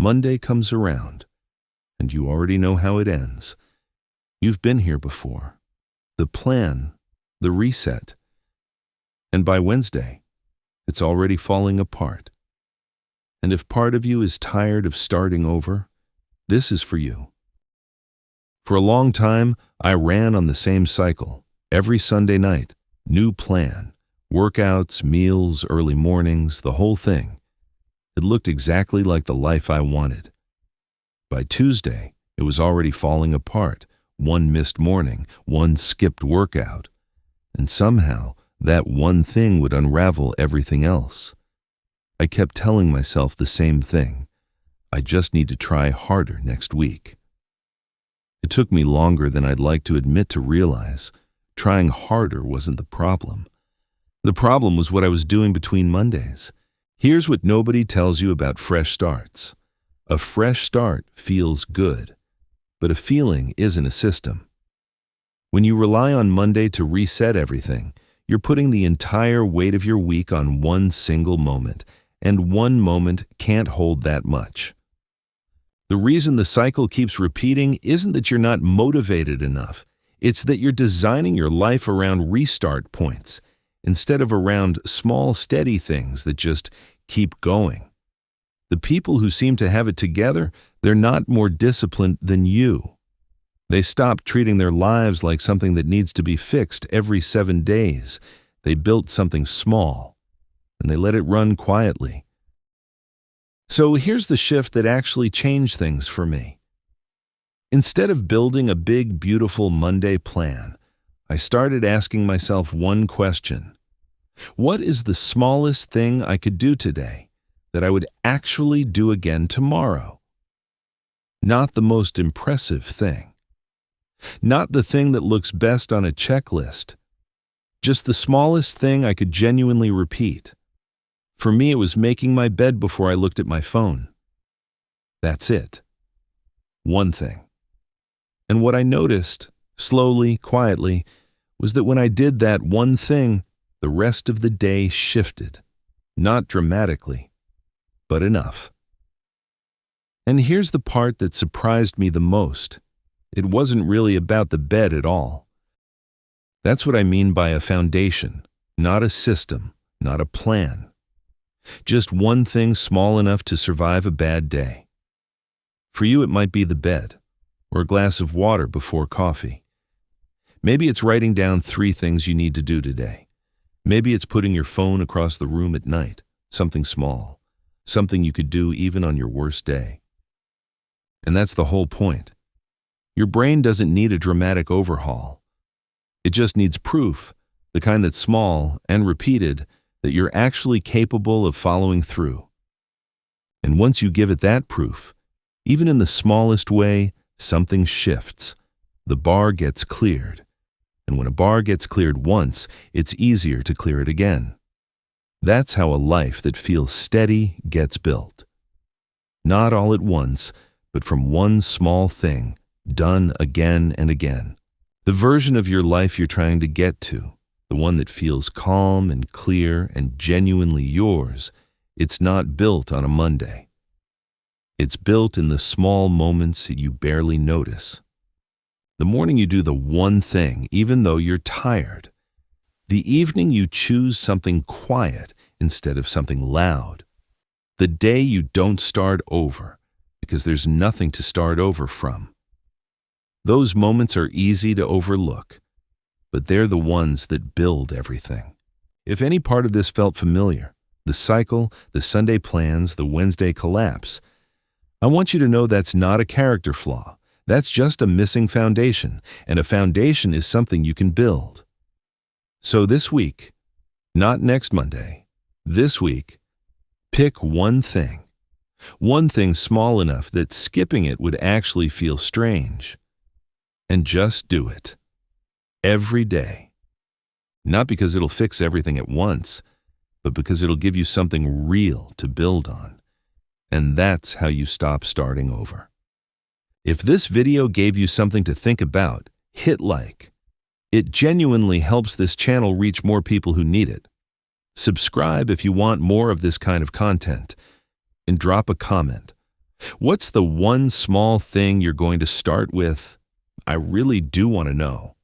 Monday comes around, and you already know how it ends. You've been here before. The plan, the reset. And by Wednesday, it's already falling apart. And if part of you is tired of starting over, this is for you. For a long time, I ran on the same cycle. Every Sunday night, new plan. Workouts, meals, early mornings, the whole thing. It looked exactly like the life I wanted. By Tuesday, it was already falling apart. One missed morning, one skipped workout. And somehow, that one thing would unravel everything else. I kept telling myself the same thing. I just need to try harder next week. It took me longer than I'd like to admit to realize trying harder wasn't the problem. The problem was what I was doing between Mondays. Here's what nobody tells you about fresh starts. A fresh start feels good, but a feeling isn't a system. When you rely on Monday to reset everything, you're putting the entire weight of your week on one single moment, and one moment can't hold that much. The reason the cycle keeps repeating isn't that you're not motivated enough. It's that you're designing your life around restart points instead of around small, steady things that just keep going. The people who seem to have it together, they're not more disciplined than you. They stopped treating their lives like something that needs to be fixed every 7 days. They built something small, and they let it run quietly. So here's the shift that actually changed things for me. Instead of building a big, beautiful Monday plan, I started asking myself one question. What is the smallest thing I could do today that I would actually do again tomorrow? Not the most impressive thing. Not the thing that looks best on a checklist. Just the smallest thing I could genuinely repeat. For me, it was making my bed before I looked at my phone. That's it. One thing. And what I noticed, slowly, quietly, was that when I did that one thing, the rest of the day shifted. Not dramatically, but enough. And here's the part that surprised me the most. It wasn't really about the bed at all. That's what I mean by a foundation, not a system, not a plan. Just one thing small enough to survive a bad day. For you, it might be the bed, or a glass of water before coffee. Maybe it's writing down 3 things you need to do today. Maybe it's putting your phone across the room at night, something small, something you could do even on your worst day. And that's the whole point. Your brain doesn't need a dramatic overhaul. It just needs proof, the kind that's small and repeated, that you're actually capable of following through. And once you give it that proof, even in the smallest way, something shifts. The bar gets cleared. And when a bar gets cleared once, it's easier to clear it again. That's how a life that feels steady gets built. Not all at once, but from one small thing, done again and again. The version of your life you're trying to get to, the one that feels calm and clear and genuinely yours, it's not built on a Monday. It's built in the small moments that you barely notice. The morning you do the one thing, even though you're tired. The evening you choose something quiet instead of something loud. The day you don't start over, because there's nothing to start over from. Those moments are easy to overlook, but they're the ones that build everything. If any part of this felt familiar, the cycle, the Sunday plans, the Wednesday collapse, I want you to know that's not a character flaw. That's just a missing foundation, and a foundation is something you can build. So this week, not next Monday, this week, pick one thing small enough that skipping it would actually feel strange. And just do it. Every day. Not because it'll fix everything at once, but because it'll give you something real to build on. And that's how you stop starting over. If this video gave you something to think about, hit like. It genuinely helps this channel reach more people who need it. Subscribe if you want more of this kind of content, and drop a comment. What's the one small thing you're going to start with? I really do want to know.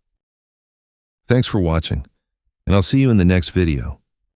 Thanks for watching, and I'll see you in the next video.